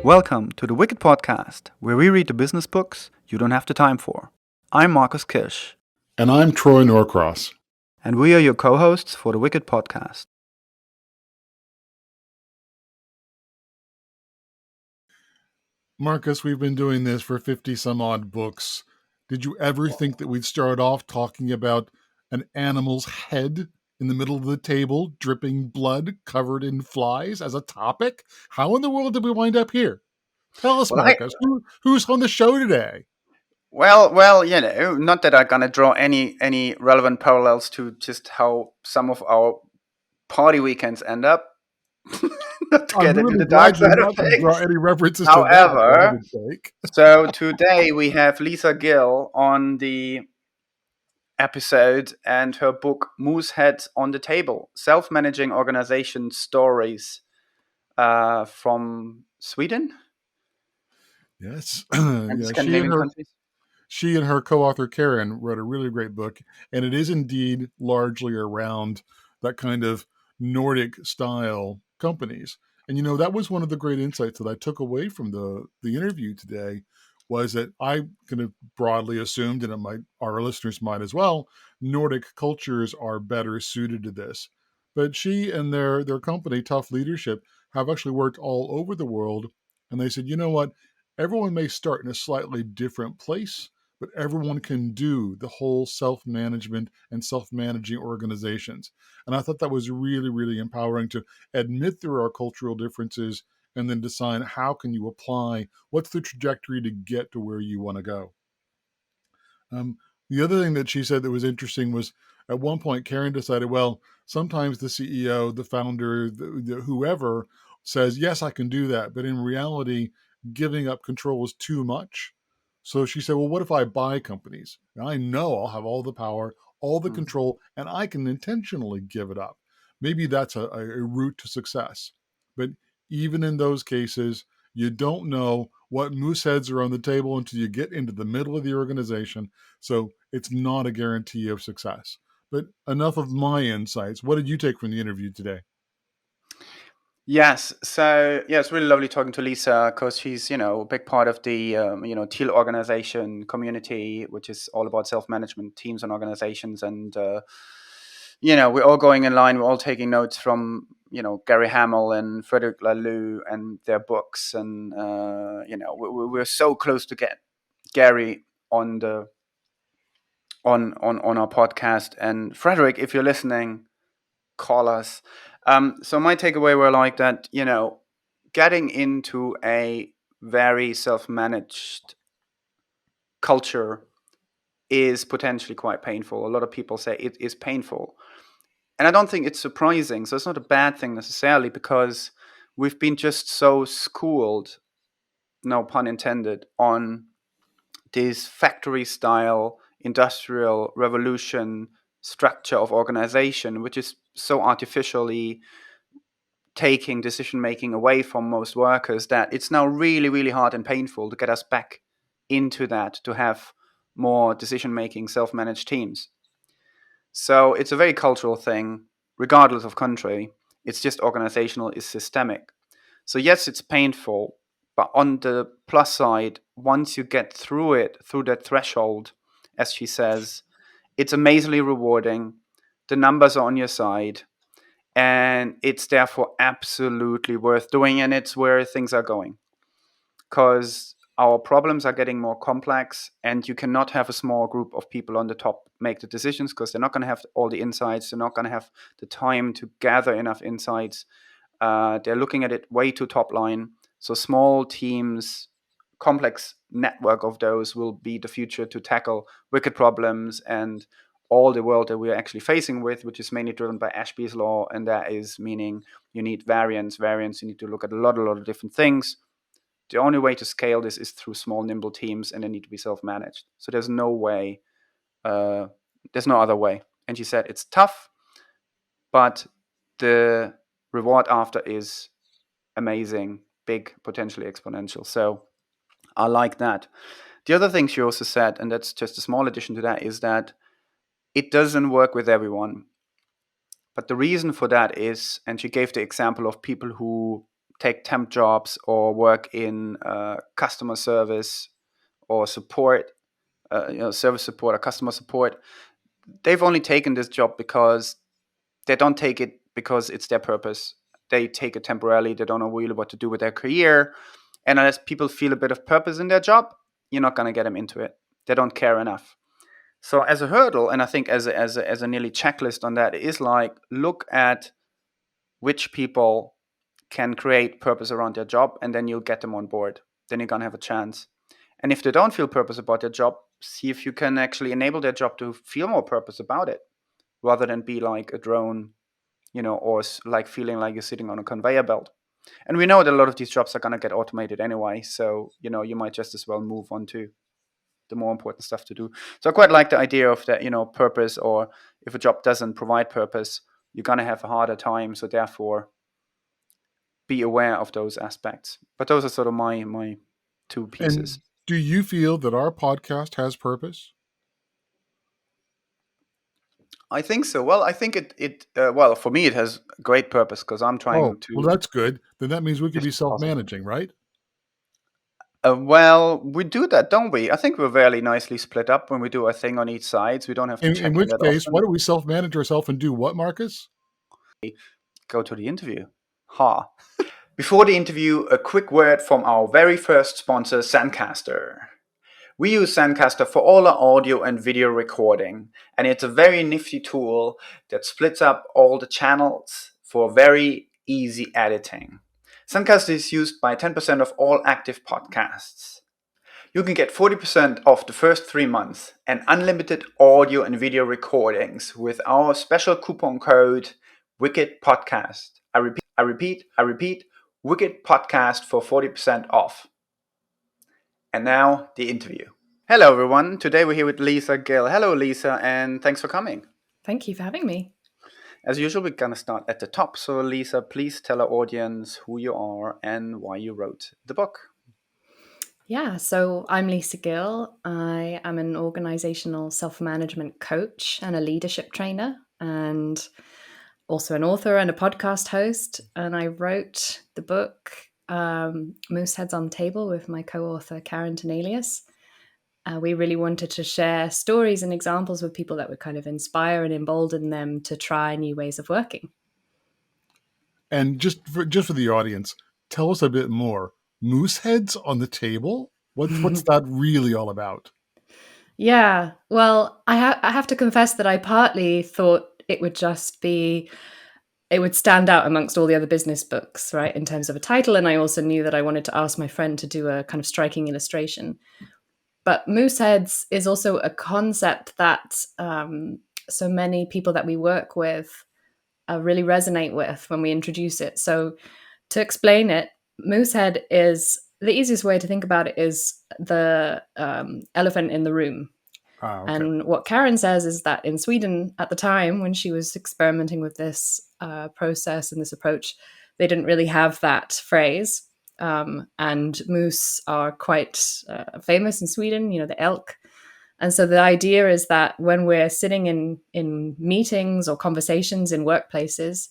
Welcome to the Wicked Podcast, where we read the business books you don't have the time for. I'm Marcus Kirsch. And I'm Troy Norcross. And we are your co-hosts for the Wicked Podcast. Marcus, we've been doing this for 50 some odd books. Did you ever think that we'd start off talking about an animal's head in the middle of the table, dripping blood, covered in flies as a topic? How in the world did we wind up here? Tell us, Marcus, who's on the show today? Well, not that I'm gonna draw any relevant parallels to just how some of our party weekends end up. Not to get into the dark side of things. Draw any references However, to that, so today we have Lisa Gill on the episode and her book Mooseheads on the Table, Self-Managing Organization Stories from Sweden. Yes. And Scandinavian countries. She and her co-author Karen wrote a really great book, and it is indeed largely around that kind of Nordic style companies. And that was one of the great insights that I took away from the interview today, was that I kind of broadly assumed, and our listeners might as well, Nordic cultures are better suited to this. But she and their company, Tuff Leadership, have actually worked all over the world, and they said, you know what? Everyone may start in a slightly different place, but everyone can do the whole self-management and self-managing organizations. And I thought that was really, really empowering to admit there are cultural differences and then decide how can you apply, what's the trajectory to get to where you want to go. The other thing that she said that was interesting was at one point, Karen decided, well, sometimes the CEO, the founder, whoever says, yes, I can do that. But in reality, giving up control is too much. So she said, well, what if I buy companies? And I know I'll have all the power, all the control, and I can intentionally give it up. Maybe that's a route to success. But even in those cases, you don't know what moose heads are on the table until you get into the middle of the organization. So it's not a guarantee of success. But enough of my insights. What did you take from the interview today? Yes. So, it's really lovely talking to Lisa because she's, a big part of the, Teal organization community, which is all about self-management teams and organizations. And, we're all going in line. We're all taking notes from, Gary Hamel and Frederick Laloux and their books. And, we're so close to get Gary on on our podcast. And Frederick, if you're listening, call us. So my takeaway were like that, getting into a very self-managed culture is potentially quite painful. A lot of people say it is painful. And I don't think it's surprising. So it's not a bad thing necessarily, because we've been just so schooled, no pun intended, on this factory-style industrial revolution structure of organization, which is so artificially taking decision making away from most workers, that it's now really, really hard and painful to get us back into that, to have more decision making, self-managed teams. So it's a very cultural thing, regardless of country. It's just organizational, is systemic. So yes, it's painful, but on the plus side, once you get through it, through that threshold, as she says, it's amazingly rewarding. The numbers are on your side. And it's therefore absolutely worth doing, and it's where things are going. Because our problems are getting more complex, and you cannot have a small group of people on the top make the decisions, because they're not going to have all the insights. They're not going to have the time to gather enough insights. They're looking at it way too top line. So small teams, complex network of those will be the future to tackle wicked problems and all the world that we're actually facing with, which is mainly driven by Ashby's law. And that is meaning you need variance. You need to look at a lot of different things. The only way to scale this is through small, nimble teams, and they need to be self-managed. So there's no way, there's no other way. And she said it's tough, but the reward after is amazing, big, potentially exponential. So I like that. The other thing she also said, and that's just a small addition to that, is that it doesn't work with everyone. But the reason for that is, and she gave the example of people who take temp jobs or work in customer service or support, service support or customer support, they've only taken this job because they don't take it because it's their purpose. They take it temporarily. They don't know really what to do with their career. And unless people feel a bit of purpose in their job, you're not going to get them into it. They don't care enough. So as a hurdle, and I think as a nearly checklist on that, is like, look at which people can create purpose around their job, and then you'll get them on board. Then you're going to have a chance. And if they don't feel purpose about their job, see if you can actually enable their job to feel more purpose about it, rather than be like a drone, or like feeling like you're sitting on a conveyor belt. And we know that a lot of these jobs are going to get automated anyway. So, you might just as well move on to the more important stuff to do. So I quite like the idea of that, purpose, or if a job doesn't provide purpose, you're going to have a harder time. So therefore, be aware of those aspects. But those are sort of my two pieces. And do you feel that our podcast has purpose? I think so. Well, I think well, for me, it has great purpose because I'm trying to. Well, that's good. Then that means we could be self-managing, right? Well, we do that, don't we? I think we're fairly nicely split up when we do a thing on each side. So we don't have to check In which that case, often. why don't we self-manage ourselves and do what, Marcus? Go to the interview. Ha. Before the interview, a quick word from our very first sponsor, Zencaster. We use Zencaster for all our audio and video recording, and it's a very nifty tool that splits up all the channels for very easy editing. Zencaster is used by 10% of all active podcasts. You can get 40% off the first 3 months and unlimited audio and video recordings with our special coupon code wickedpodcast. I repeat, wickedpodcast for 40% off. And now, the interview. Hello, everyone. Today we're here with Lisa Gill. Hello, Lisa, and thanks for coming. Thank you for having me. As usual, we're going to start at the top. So, Lisa, please tell our audience who you are and why you wrote the book. Yeah, so I'm Lisa Gill. I am an organizational self-management coach and a leadership trainer, and also an author and a podcast host. And I wrote the book Moose Heads on the Table with my co-author Karen Tenelius. We really wanted to share stories and examples with people that would kind of inspire and embolden them to try new ways of working. And just for the audience, tell us a bit more. Moose heads on the table? What's that really all about? Yeah, well, I have to confess that I partly thought it would just be, it would stand out amongst all the other business books, right, in terms of a title. And I also knew that I wanted to ask my friend to do a kind of striking illustration. But moose heads is also a concept that so many people that we work with really resonate with when we introduce it. So to explain it, moose head is, the easiest way to think about it is the elephant in the room. Okay. And what Karen says is that in Sweden at the time, when she was experimenting with this process and this approach, they didn't really have that phrase. And moose are quite famous in Sweden, the elk. And so the idea is that when we're sitting in meetings or conversations in workplaces,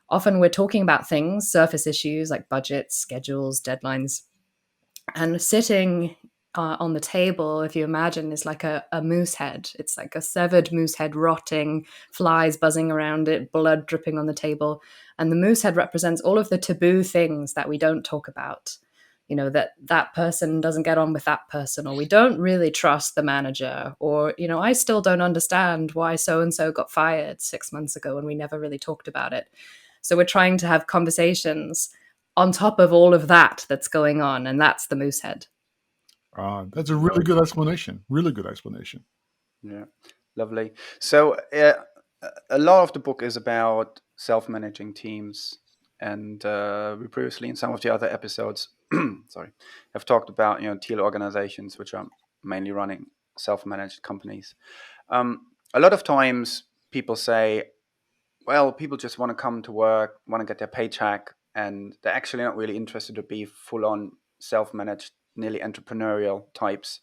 often we're talking about things, surface issues like budgets, schedules, deadlines. And sitting on the table, if you imagine, is like a moose head. It's like a severed moose head rotting, flies buzzing around it, blood dripping on the table. And the moose head represents all of the taboo things that we don't talk about. That person doesn't get on with that person, or we don't really trust the manager, or, I still don't understand why so-and-so got fired 6 months ago and we never really talked about it. So we're trying to have conversations on top of all of that that's going on, and that's the moose head. That's a really good explanation. Really good explanation. Yeah, lovely. So a lot of the book is about self-managing teams, and we previously in some of the other episodes, have talked about teal organizations which are mainly running self-managed companies. A lot of times people say, well, people just want to come to work, want to get their paycheck, and they're actually not really interested to be full-on self-managed, nearly entrepreneurial types.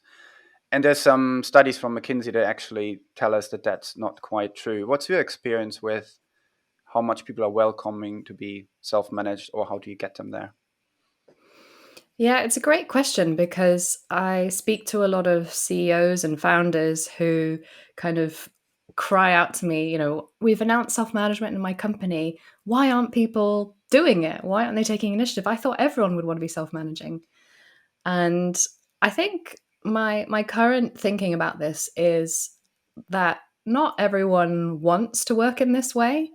And there's some studies from McKinsey that actually tell us that that's not quite true. What's your experience with how much people are welcoming to be self-managed, or how do you get them there? Yeah, it's a great question because I speak to a lot of CEOs and founders who kind of cry out to me, we've announced self-management in my company. Why aren't people doing it? Why aren't they taking initiative? I thought everyone would want to be self-managing. And I think my current thinking about this is that not everyone wants to work in this way.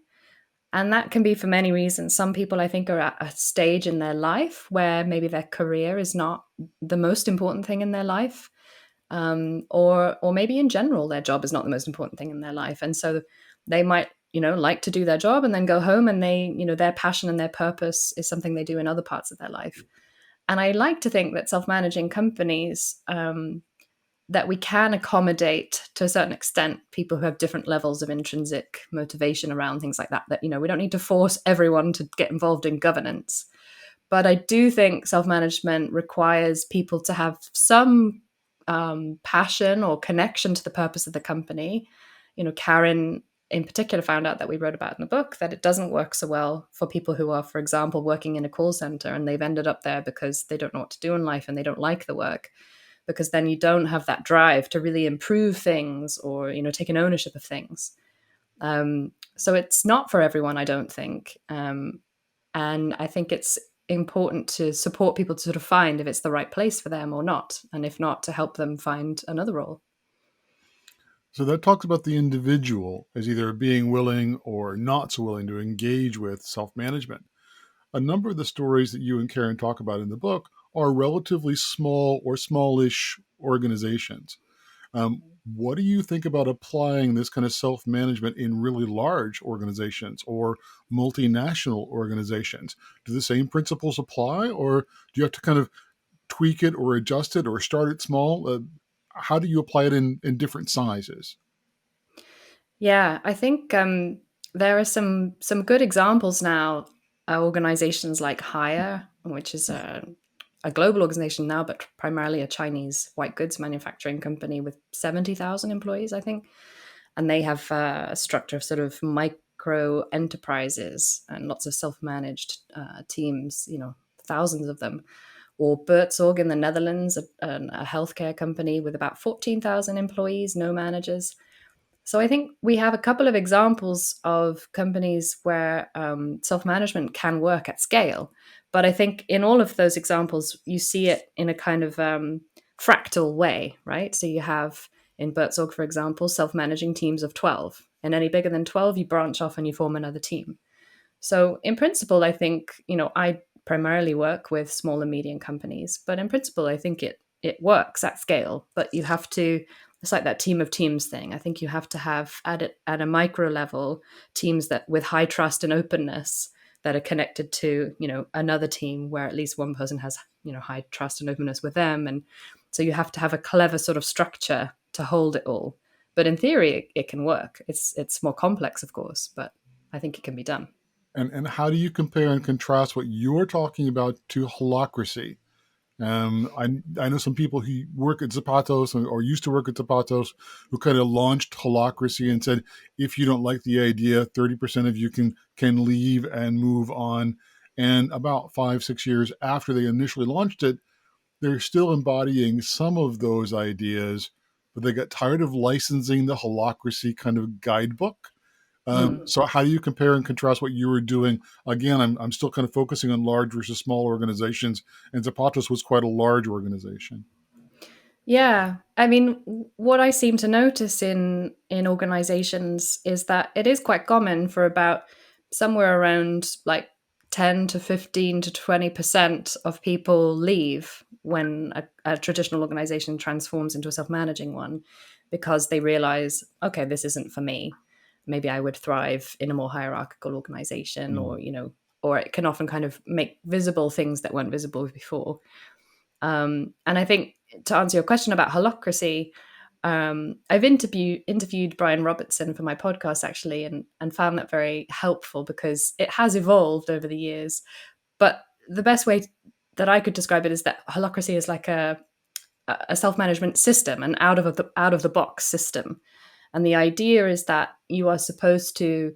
And that can be for many reasons. Some people, I think, are at a stage in their life where maybe their career is not the most important thing in their life, or maybe in general their job is not the most important thing in their life, and so they might, like to do their job and then go home, and their passion and their purpose is something they do in other parts of their life. And I like to think that self-managing companies, that we can accommodate to a certain extent people who have different levels of intrinsic motivation around things like that we don't need to force everyone to get involved in governance. But I do think self-management requires people to have some passion or connection to the purpose of the company. Karen in particular found out, that we wrote about in the book, that it doesn't work so well for people who are, for example, working in a call center and they've ended up there because they don't know what to do in life and they don't like the work, because then you don't have that drive to really improve things or take an ownership of things. So it's not for everyone, I don't think, and I think it's important to support people to sort of find if it's the right place for them or not, and if not, to help them find another role. So that talks about the individual as either being willing or not so willing to engage with self-management. A number of the stories that you and Karen talk about in the book are relatively small or smallish organizations. What do you think about applying this kind of self-management in really large organizations or multinational organizations? Do the same principles apply, or do you have to kind of tweak it or adjust it or start it small? How do you apply it in different sizes? Yeah, I think there are some good examples now. Organizations like Hire, which is a global organization now, but primarily a Chinese white goods manufacturing company with 70,000 employees, I think. And they have a structure of sort of micro enterprises and lots of self-managed teams, thousands of them. Or Buurtzorg in the Netherlands, a healthcare company with about 14,000 employees, no managers. So I think we have a couple of examples of companies where self-management can work at scale. But I think in all of those examples, you see it in a kind of fractal way, right? So you have in Buurtzorg, for example, self-managing teams of 12. And any bigger than 12, you branch off and you form another team. So in principle, I think, I primarily work with small and medium companies, but in principle, I think it works at scale. But you have to, it's like that team of teams thing. I think you have to have at a micro level teams that with high trust and openness that are connected to, another team where at least one person has, high trust and openness with them. And so you have to have a clever sort of structure to hold it all. But in theory, it can work. It's more complex, of course, but I think it can be done. And how do you compare and contrast what you're talking about to holacracy? I know some people who work at Zapatos or used to work at Zapatos who kind of launched holacracy and said, if you don't like the idea, 30% of you can leave and move on. And about 5-6 years after they initially launched it, they're still embodying some of those ideas, but they got tired of licensing the holacracy kind of guidebook. So how do you compare and contrast what you were doing? Again, I'm still kind of focusing on large versus small organizations, and Zapatos was quite a large organization. Yeah, I mean, what I seem to notice in organizations is that it is quite common for about somewhere around like 10 to 15 to 20% of people leave when a traditional organization transforms into a self-managing one, because they realize, okay, this isn't for me. Maybe I would thrive in a more hierarchical organization, or or it can often kind of make visible things that weren't visible before. And I think, to answer your question about holacracy, I've interviewed Brian Robertson for my podcast, actually, and found that very helpful because it has evolved over the years. But the best way that I could describe it is that holacracy is like a self-management system, an out of the box system. And the idea is that you are supposed to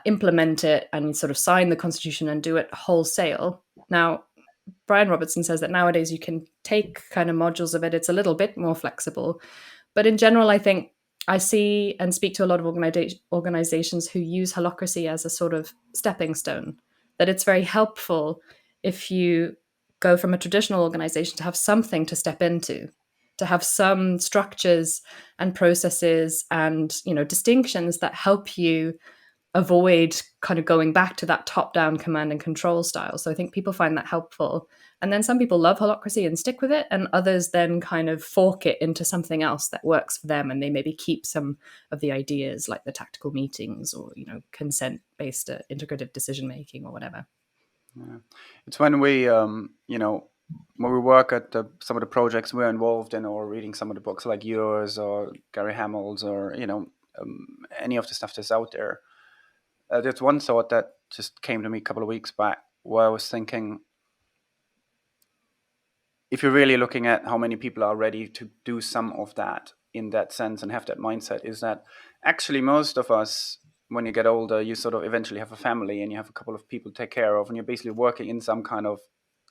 implement it and sort of sign the constitution and do it wholesale. Now, Brian Robertson says that nowadays you can take kind of modules of it. It's a little bit more flexible. But in general, I think I see and speak to a lot of organizations who use holacracy as a sort of stepping stone, that it's very helpful if you go from a traditional organization to have something to step into, to have some structures and processes and, you know, distinctions that help you avoid kind of going back to that top-down command and control style. So I think people find that helpful. And then some people love holacracy and stick with it, and others then kind of fork it into something else that works for them, and they maybe keep some of the ideas like the tactical meetings or, you know, consent-based integrative decision-making or whatever. Yeah. It's when we, you know, when we work at some of the projects we're involved in, or reading some of the books like yours or Gary Hamel's, or, you know, any of the stuff that's out there. There's one thought that just came to me a couple of weeks back, where I was thinking, if you're really looking at how many people are ready to do some of that in that sense and have that mindset, is that actually most of us, when you get older, you sort of eventually have a family and you have a couple of people to take care of, and you're basically working in some kind of,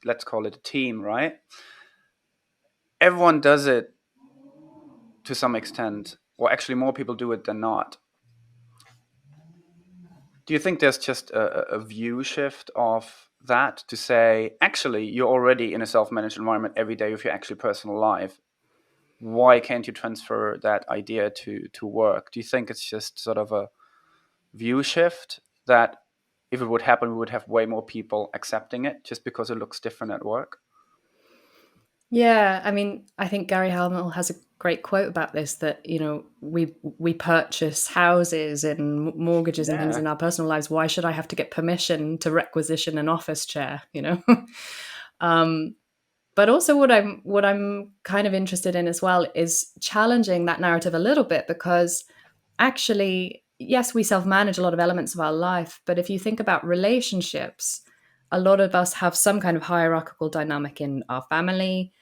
let's call it a team, right? Everyone does it to some extent, or actually more people do it than not. Do you think there's just a view shift of that, to say, actually, you're already in a self-managed environment every day of your actually personal life? Why can't you transfer that idea to work? Do you think it's just sort of a view shift, that if it would happen, we would have way more people accepting it just because it looks different at work? Yeah, I mean, I think Gary Hamel has a great quote about this, that, you know, we purchase houses and mortgages and things in our personal lives. Why should I have to get permission to requisition an office chair, you know? But also what I'm kind of interested in as well is challenging that narrative a little bit, because actually, yes, we self-manage a lot of elements of our life, but if you think about relationships, a lot of us have some kind of hierarchical dynamic in our family,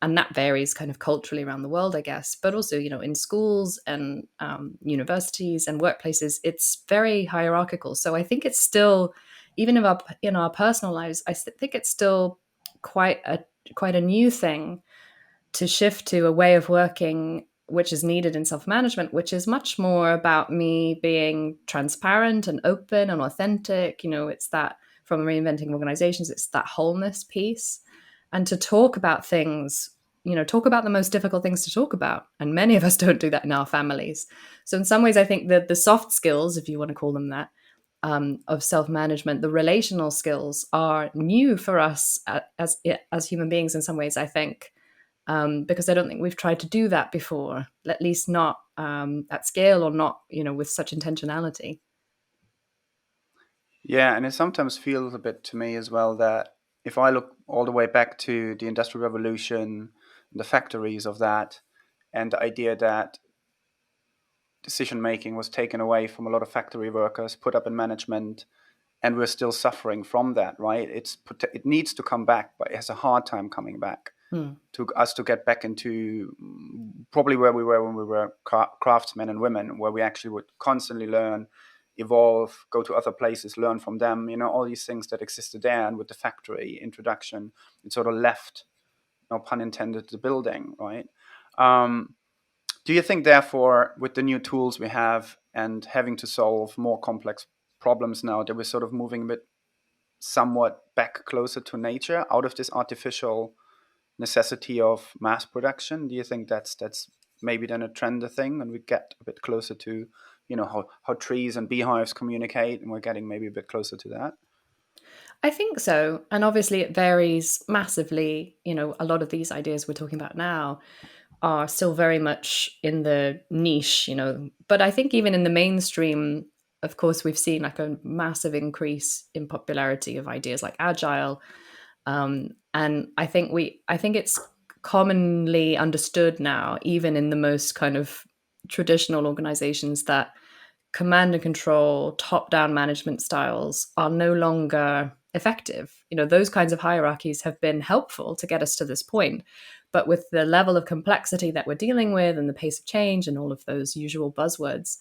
and that varies kind of culturally around the world, I guess, but also, you know, in schools and universities and workplaces, it's very hierarchical. So I think it's still, even in our personal lives, I think it's still quite a new thing to shift to a way of working which is needed in self-management, which is much more about me being transparent and open and authentic. You know, it's that, from reinventing organizations, it's that wholeness piece. And to talk about things, you know, talk about the most difficult things to talk about. And many of us don't do that in our families. So in some ways, I think that the soft skills, if you want to call them that, of self-management, the relational skills, are new for us as human beings in some ways, I think. Because I don't think we've tried to do that before, at least not at scale, or not, you know, with such intentionality. Yeah, and it sometimes feels a bit to me as well that if I look all the way back to the Industrial Revolution, the factories of that, and the idea that decision making was taken away from a lot of factory workers, put up in management, and we're still suffering from that, right? It needs to come back, but it has a hard time coming back. To us to get back into probably where we were when we were craftsmen and women, where we actually would constantly learn, evolve, go to other places, learn from them, you know, all these things that existed there. And with the factory introduction, it sort of left, no pun intended, the building, right? Do you think, therefore, with the new tools we have and having to solve more complex problems now, that we're sort of moving a bit somewhat back closer to nature, out of this artificial necessity of mass production? Do you think that's maybe then a trend, a thing, and we get a bit closer to, you know, how trees and beehives communicate, and we're getting maybe a bit closer to that? I think so. And obviously it varies massively. You know, a lot of these ideas we're talking about now are still very much in the niche, you know, but I think even in the mainstream, of course, we've seen like a massive increase in popularity of ideas like agile. And I think it's commonly understood now, even in the most kind of traditional organizations, that command and control, top-down management styles are no longer effective. You know, those kinds of hierarchies have been helpful to get us to this point. But with the level of complexity that we're dealing with and the pace of change and all of those usual buzzwords,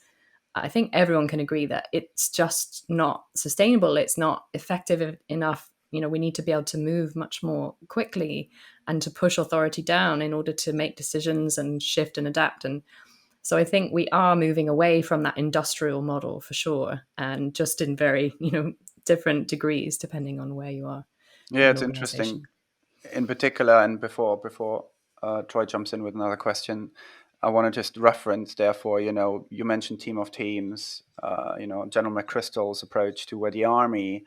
I think everyone can agree that it's just not sustainable. It's not effective enough we need to be able to move much more quickly and to push authority down in order to make decisions and shift and adapt. And so I think we are moving away from that industrial model for sure, and just in very, different degrees depending on where you are in Yeah, an it's interesting. organization. In particular, and before Troy jumps in with another question, I want to just reference, therefore, you mentioned team of teams, General McChrystal's approach to where the Army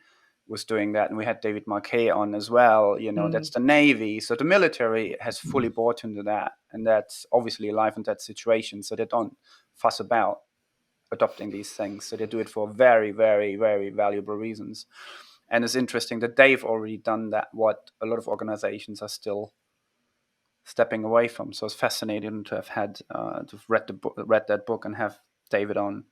was doing that, and we had David Marquet on as well. That's the Navy, so the military has fully bought into that, and that's obviously alive in that situation, so they don't fuss about adopting these things, so they do it for very, very, very valuable reasons. And it's interesting that they've already done that, what a lot of organizations are still stepping away from. So it's fascinating to have had to have read that book and have David on.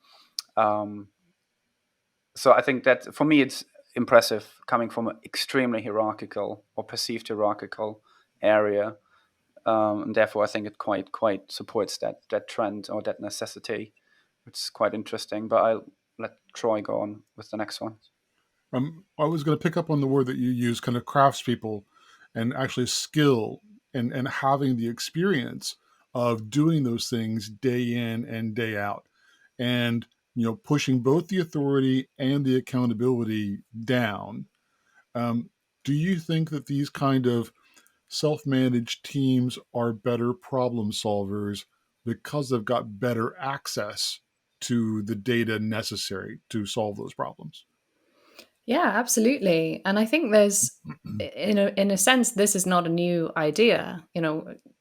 So I think that for me it's impressive coming from an extremely hierarchical or perceived hierarchical area, and therefore I think it quite supports that trend or that necessity, which is quite interesting. But I'll let Troy go on with the next one. I was going to pick up on the word that you use, kind of craftspeople, and actually skill and having the experience of doing those things day in and day out, and pushing both the authority and the accountability down. Do you think that these kind of self-managed teams are better problem solvers because they've got better access to the data necessary to solve those problems? Yeah, absolutely. And I think there's, in a sense, this is not a new idea.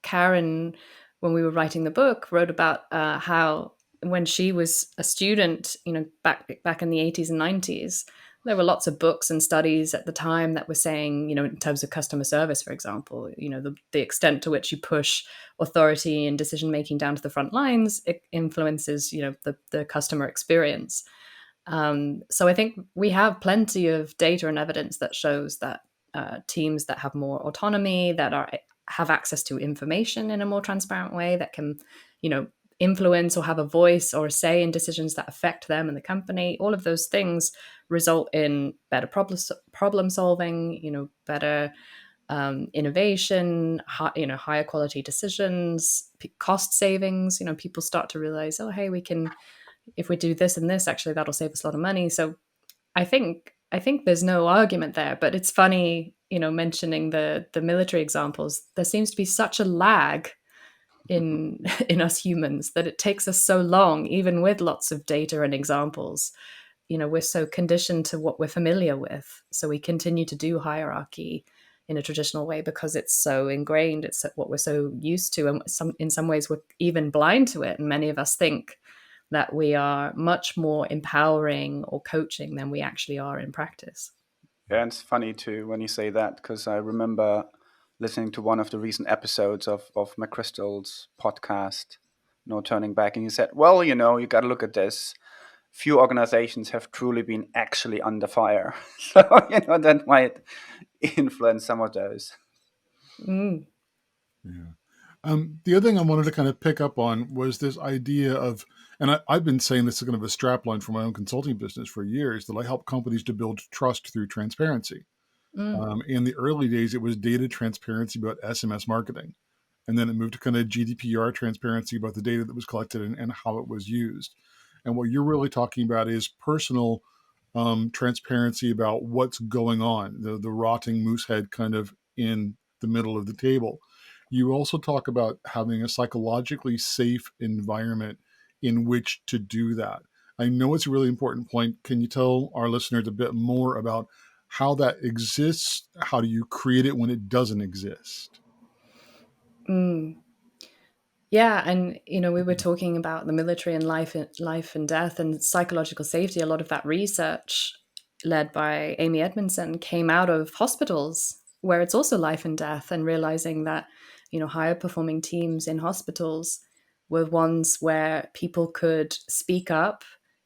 Karen, when we were writing the book, wrote about how when she was a student, back in the 80s and 90s, there were lots of books and studies at the time that were saying, in terms of customer service, for example, the extent to which you push authority and decision making down to the front lines, it influences, the customer experience. So I think we have plenty of data and evidence that shows that teams that have more autonomy, that have access to information in a more transparent way, that can, influence or have a voice or a say in decisions that affect them and the company, all of those things result in better problem solving, better innovation, higher quality decisions, cost savings. People start to realize, oh, hey, if we do this and this, actually that'll save us a lot of money. So I think there's no argument there, but it's funny, mentioning the military examples. There seems to be such a lag in us humans that it takes us so long, even with lots of data and examples. We're so conditioned to what we're familiar with, so we continue to do hierarchy in a traditional way because it's so ingrained. It's what we're so used to, and in some ways we're even blind to it. And many of us think that we are much more empowering or coaching than we actually are in practice. Yeah, and it's funny too when you say that, because I remember listening to one of the recent episodes of McChrystal's podcast, Turning Back, and he said, well, you got to look at this. Few organizations have truly been actually under fire. So, that might influence some of those. Mm. Yeah. The other thing I wanted to kind of pick up on was this idea of, and I've been saying this is kind of a strapline for my own consulting business for years, that I help companies to build trust through transparency. In the early days, it was data transparency about SMS marketing. And then it moved to kind of GDPR transparency about the data that was collected and how it was used. And what you're really talking about is personal transparency about what's going on, the rotting moose head kind of in the middle of the table. You also talk about having a psychologically safe environment in which to do that. I know it's a really important point. Can you tell our listeners a bit more about how that exists? How do you create it when it doesn't exist? Yeah, and we were talking about the military and life and death and psychological safety. A lot of that research, led by Amy Edmondson, came out of hospitals where it's also life and death, and realizing that higher performing teams in hospitals were ones where people could speak up,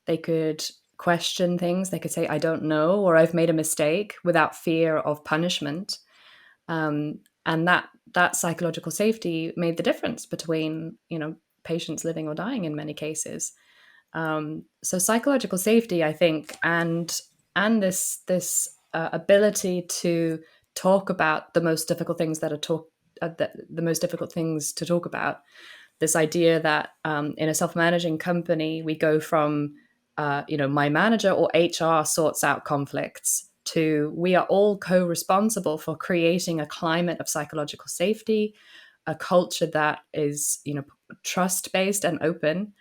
they could question things, they could say, I don't know, or I've made a mistake, without fear of punishment. And that psychological safety made the difference between patients living or dying in many cases. So psychological safety, I think, and this ability to talk about the most difficult things that are the most difficult things to talk about. This idea that in a self-managing company, we go from my manager or HR sorts out conflicts to we are all co-responsible for creating a climate of psychological safety, a culture that is trust-based and open,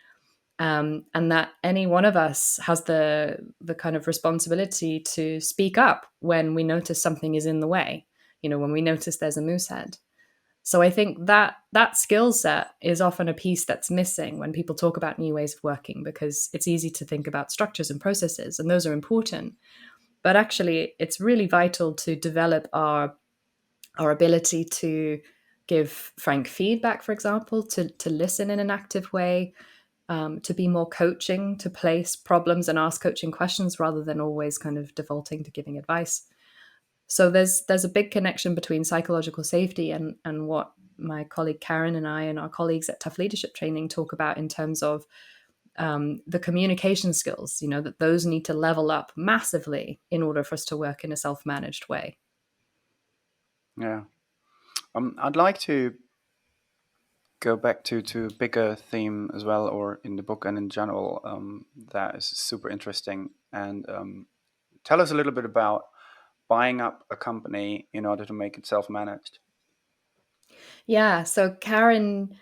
and that any one of us has the kind of responsibility to speak up when we notice something is in the way, when we notice there's a moose head. So I think that skill set is often a piece that's missing when people talk about new ways of working, because it's easy to think about structures and processes, and those are important. But actually, it's really vital to develop our ability to give frank feedback, for example, to listen in an active way, to be more coaching, to place problems and ask coaching questions rather than always kind of defaulting to giving advice. So there's a big connection between psychological safety and what my colleague Karen and I and our colleagues at Tuff Leadership Training talk about in terms of the communication skills, that those need to level up massively in order for us to work in a self-managed way. Yeah. I'd like to go back to a bigger theme as well, or in the book and in general, that is super interesting. And tell us a little bit about buying up a company in order to make it self-managed. Yeah, so Karen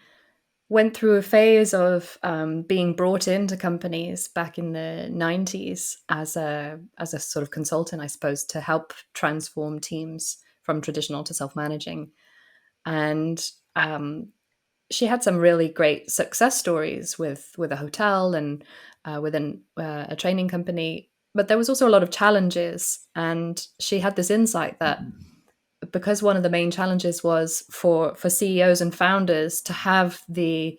went through a phase of being brought into companies back in the 90s as a sort of consultant, I suppose, to help transform teams from traditional to self-managing. And she had some really great success stories with a hotel and within a training company. But there was also a lot of challenges. And she had this insight that because one of the main challenges was for CEOs and founders to have the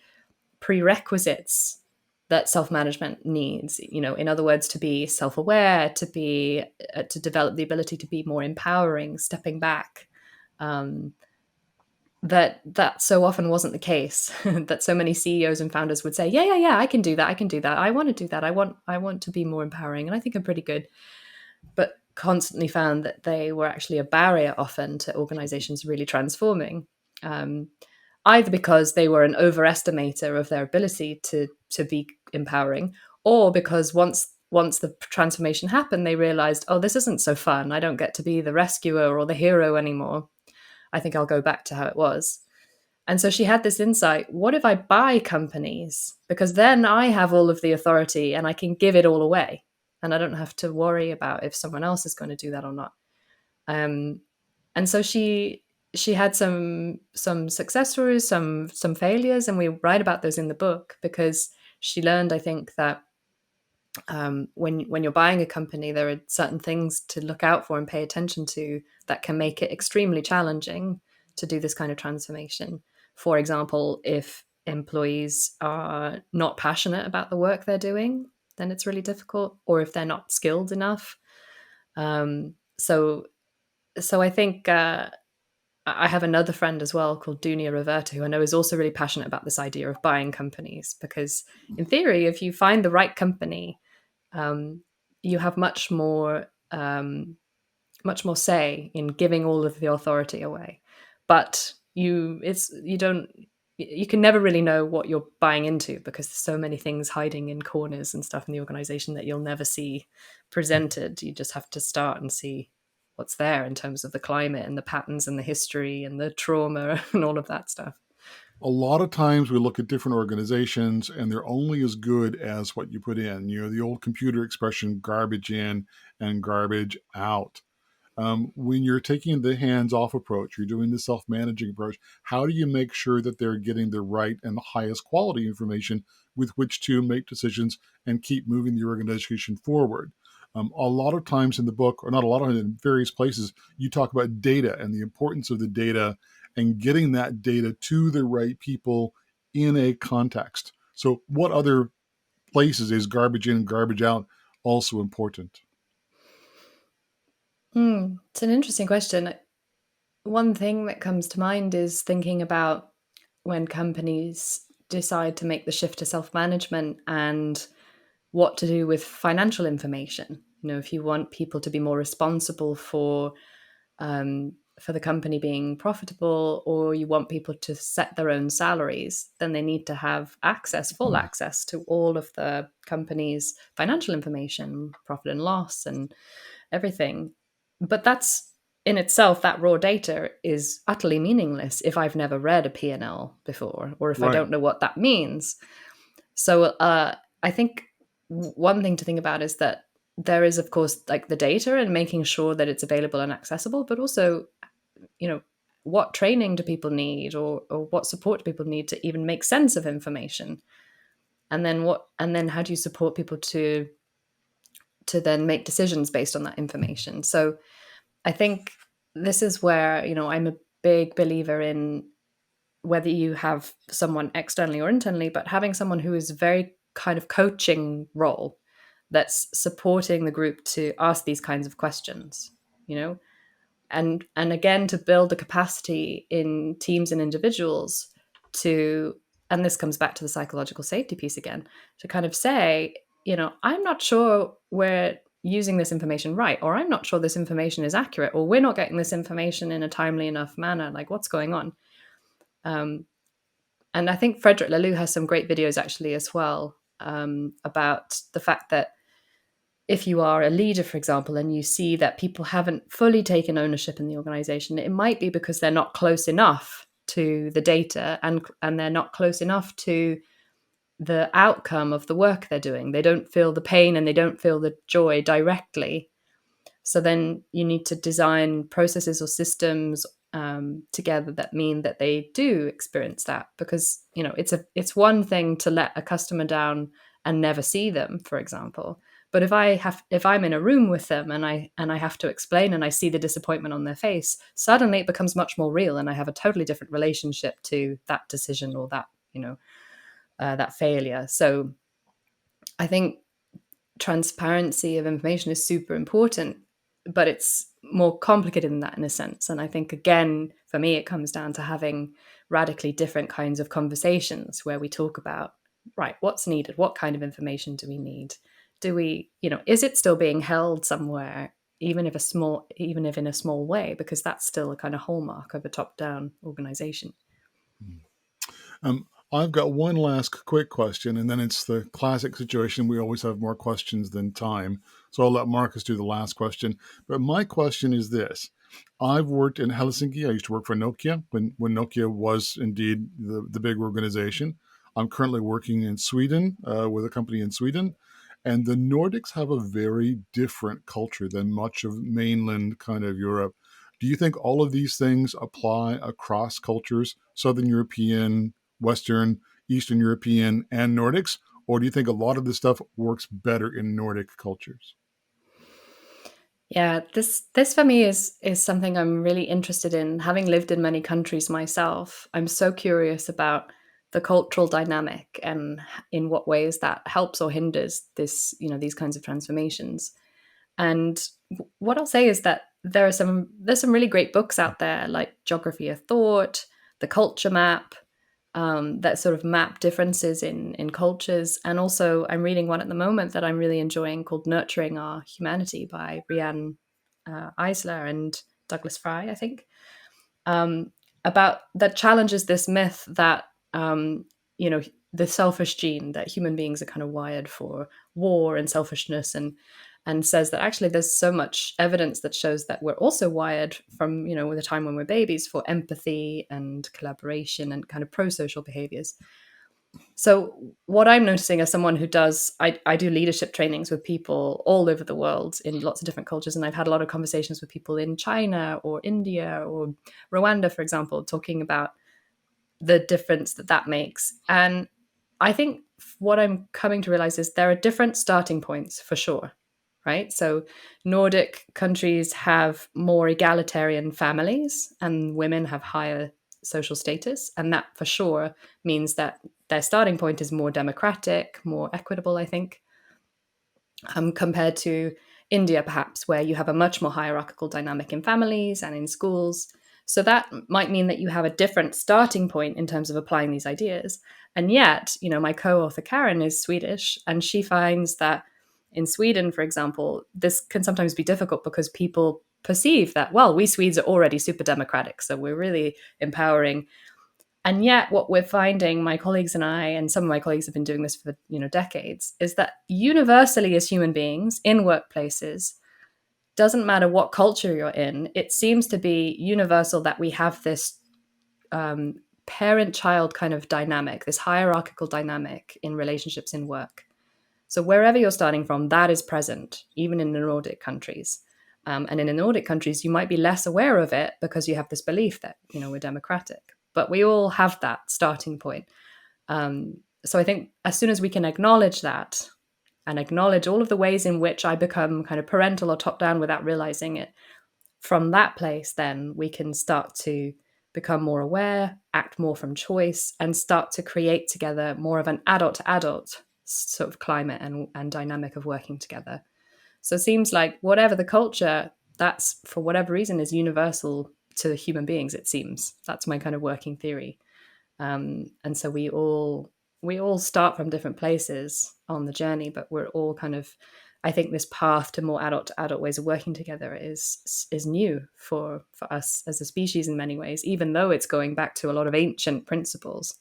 prerequisites that self-management needs, in other words, to be self-aware, to be to develop the ability to be more empowering, stepping back, that so often wasn't the case. That so many CEOs and founders would say, yeah, I can do that, I want to do that, I want to be more empowering, and I think I'm pretty good, but constantly found that they were actually a barrier often to organizations really transforming, either because they were an overestimator of their ability to be empowering, or because once the transformation happened, they realized, oh, this isn't so fun, I don't get to be the rescuer or the hero anymore, I think I'll go back to how it was. And so she had this insight, what if I buy companies? Because then I have all of the authority and I can give it all away. And I don't have to worry about if someone else is going to do that or not. And so she had some success stories, some failures, and we write about those in the book, because she learned, I think, that when you're buying a company, there are certain things to look out for and pay attention to that can make it extremely challenging to do this kind of transformation. For example, if employees are not passionate about the work they're doing, then it's really difficult, or if they're not skilled enough. So I think I have another friend as well called Dunia Roberta, who I know is also really passionate about this idea of buying companies, because in theory, if you find the right company, you have much more say in giving all of the authority away. But you can never really know what you're buying into, because there's so many things hiding in corners and stuff in the organization that you'll never see presented. You just have to start and see what's there in terms of the climate and the patterns and the history and the trauma and all of that stuff. A lot of times we look at different organizations and they're only as good as what you put in. The old computer expression, garbage in and garbage out. When you're taking the hands-off approach, you're doing the self-managing approach, how do you make sure that they're getting the right and the highest quality information with which to make decisions and keep moving the organization forward? A lot of times in the book, or not a lot of times, in various places, you talk about data and the importance of the data and getting that data to the right people in a context. So what other places is garbage in, garbage out also important? It's an interesting question. One thing that comes to mind is thinking about when companies decide to make the shift to self-management and what to do with financial information. If you want people to be more responsible for the company being profitable, or you want people to set their own salaries, then they need to have full access to all of the company's financial information, profit and loss, and everything. But that's in itself, that raw data is utterly meaningless if I've never read a P&L before, or if I don't know what that means. So I think one thing to think about is that there is, of course, like the data and making sure that it's available and accessible, but also, what training do people need, or what support do people need to even make sense of information? And then how do you support people to then make decisions based on that information? So I think this is where, I'm a big believer in whether you have someone externally or internally, but having someone who is very kind of coaching role that's supporting the group to ask these kinds of questions, and again, to build a capacity in teams and individuals to, and this comes back to the psychological safety piece again, to kind of say, I'm not sure we're using this information right, or I'm not sure this information is accurate, or we're not getting this information in a timely enough manner. Like, what's going on? And I think Frederick Laloux has some great videos actually as well, about the fact that if you are a leader, for example, and you see that people haven't fully taken ownership in the organization, it might be because they're not close enough to the data, and they're not close enough to the outcome of the work they're doing. They don't feel the pain and they don't feel the joy directly. So then you need to design processes or systems together that mean that they do experience that, because it's one thing to let a customer down and never see them, for example. But if I'm in a room with them and I have to explain, and I see the disappointment on their face, suddenly it becomes much more real, and I have a totally different relationship to that decision, or that that failure. So I think transparency of information is super important, but it's more complicated than that in a sense. And I think, again, for me, it comes down to having radically different kinds of conversations where we talk about, right, what's needed? What kind of information do we need? Do we, is it still being held somewhere, even if in a small way, because that's still a kind of hallmark of a top-down organization. I've got one last quick question, and then it's the classic situation. We always have more questions than time. So I'll let Marcus do the last question. But my question is this. I've worked in Helsinki. I used to work for Nokia when Nokia was indeed the big organization. I'm currently working in Sweden with a company in Sweden. And the Nordics have a very different culture than much of mainland kind of Europe. Do you think all of these things apply across cultures, Southern European, Western, Eastern European, and Nordics? Or do you think a lot of this stuff works better in Nordic cultures? Yeah, this for me is something I'm really interested in. Having lived in many countries myself, I'm so curious about the cultural dynamic and in what ways that helps or hinders this, these kinds of transformations. And what I'll say is that there's some really great books out there, like Geography of Thought, The Culture Map, that sort of map differences in cultures. And also I'm reading one at the moment that I'm really enjoying called Nurturing Our Humanity by Brienne, Eisler and Douglas Fry, I think, about that challenges this myth that, the selfish gene, that human beings are kind of wired for war and selfishness, and says that actually there's so much evidence that shows that we're also wired from, the time when we're babies for empathy and collaboration and kind of pro-social behaviors. So what I'm noticing as someone who I do leadership trainings with people all over the world in lots of different cultures. And I've had a lot of conversations with people in China or India or Rwanda, for example, talking about the difference that makes. And I think what I'm coming to realize is there are different starting points for sure. Right? So Nordic countries have more egalitarian families and women have higher social status. And that for sure means that their starting point is more democratic, more equitable, I think, compared to India, perhaps, where you have a much more hierarchical dynamic in families and in schools. So that might mean that you have a different starting point in terms of applying these ideas. And yet, my co-author Karen is Swedish, and she finds that in Sweden, for example, this can sometimes be difficult because people perceive that, well, we Swedes are already super democratic, so we're really empowering. And yet what we're finding, my colleagues and I, and some of my colleagues have been doing this for decades, is that universally as human beings in workplaces, doesn't matter what culture you're in, it seems to be universal that we have this parent-child kind of dynamic, this hierarchical dynamic in relationships in work. So wherever you're starting from, that is present, even in the Nordic countries. And in the Nordic countries, you might be less aware of it because you have this belief that, we're democratic. But we all have that starting point. So I think as soon as we can acknowledge that and acknowledge all of the ways in which I become kind of parental or top-down without realizing it, from that place, then we can start to become more aware, act more from choice, and start to create together more of an adult-to-adult sort of climate and dynamic of working together. So it seems like whatever the culture, that's for whatever reason is universal to human beings, it seems. That's my kind of working theory. And so we all start from different places on the journey, but we're all kind of, I think this path to more adult ways of working together is new for us as a species in many ways, even though it's going back to a lot of ancient principles.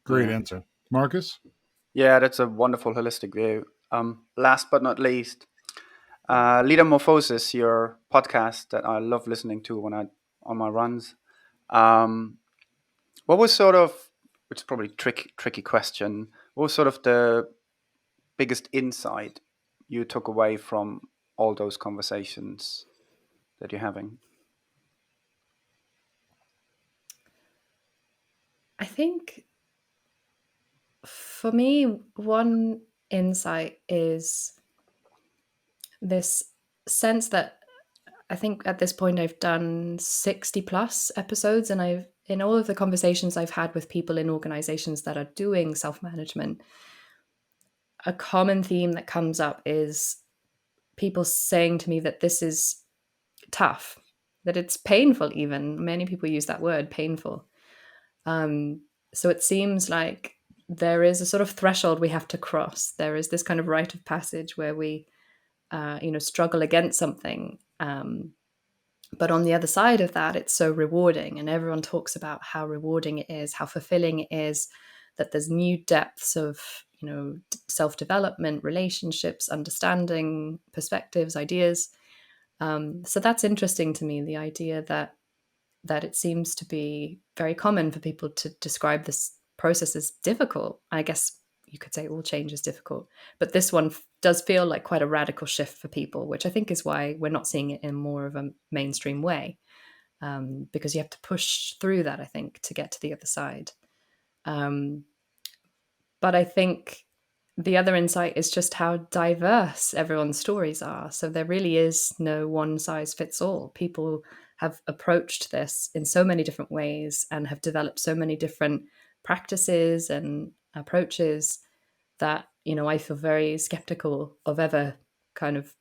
Great answer. Marcus? Yeah, that's a wonderful holistic view. Last but not least, Leadermorphosis, your podcast that I love listening to when on my runs. What was sort of, which is probably tricky question, what was sort of the biggest insight you took away from all those conversations that you're having? I think for me, one insight is this sense that I think at this point I've done 60 plus episodes, and in all of the conversations I've had with people in organizations that are doing self-management, a common theme that comes up is people saying to me that this is tough, that it's painful even. Many people use that word, painful. So it seems like there is a sort of threshold we have to cross. There is this kind of rite of passage where we, struggle against something. But on the other side of that, it's so rewarding. And everyone talks about how rewarding it is, how fulfilling it is, that there's new depths of, self-development, relationships, understanding, perspectives, ideas. So that's interesting to me, the idea that it seems to be very common for people to describe this process as difficult. I guess you could say all change is difficult, but this one does feel like quite a radical shift for people, which I think is why we're not seeing it in more of a mainstream way, because you have to push through that, I think, to get to the other side. But I think the other insight is just how diverse everyone's stories are. So there really is no one size fits all. People have approached this in so many different ways and have developed so many different practices and approaches that, I feel very skeptical of ever kind of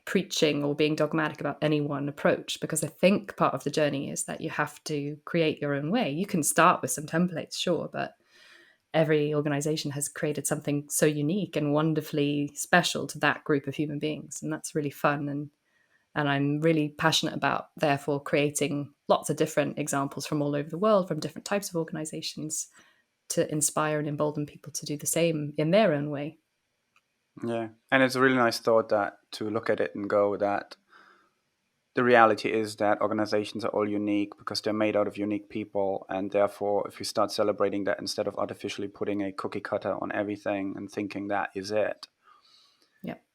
preaching or being dogmatic about any one approach, because I think part of the journey is that you have to create your own way. You can start with some templates, sure, but every organization has created something so unique and wonderfully special to that group of human beings. And that's really fun. And I'm really passionate about, therefore, creating lots of different examples from all over the world, from different types of organizations, to inspire and embolden people to do the same in their own way. Yeah. And it's a really nice thought that to look at it and go that the reality is that organizations are all unique because they're made out of unique people. And therefore, if we start celebrating that instead of artificially putting a cookie cutter on everything and thinking that is it,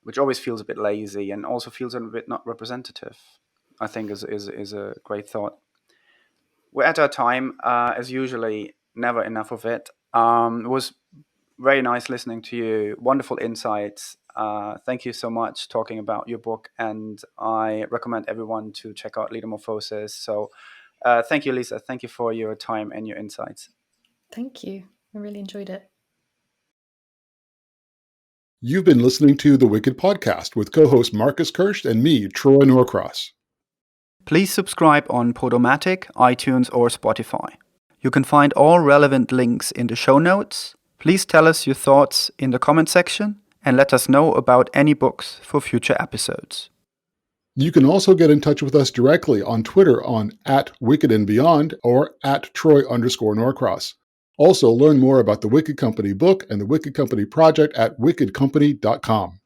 which always feels a bit lazy and also feels a bit not representative, I think is a great thought. We're at our time, as usually, never enough of it. It was very nice listening to you. Wonderful insights. Thank you so much talking about your book, and I recommend everyone to check out Leadermorphosis. So thank you, Lisa. Thank you for your time and your insights. Thank you. I really enjoyed it. You've been listening to The Wicked Podcast with co-host Marcus Kirsch and me, Troy Norcross. Please subscribe on Podomatic, iTunes, or Spotify. You can find all relevant links in the show notes. Please tell us your thoughts in the comment section, and let us know about any books for future episodes. You can also get in touch with us directly on Twitter on @WickedandBeyond or @Troy_Norcross. Also, learn more about the Wicked Company book and the Wicked Company project at wickedcompany.com.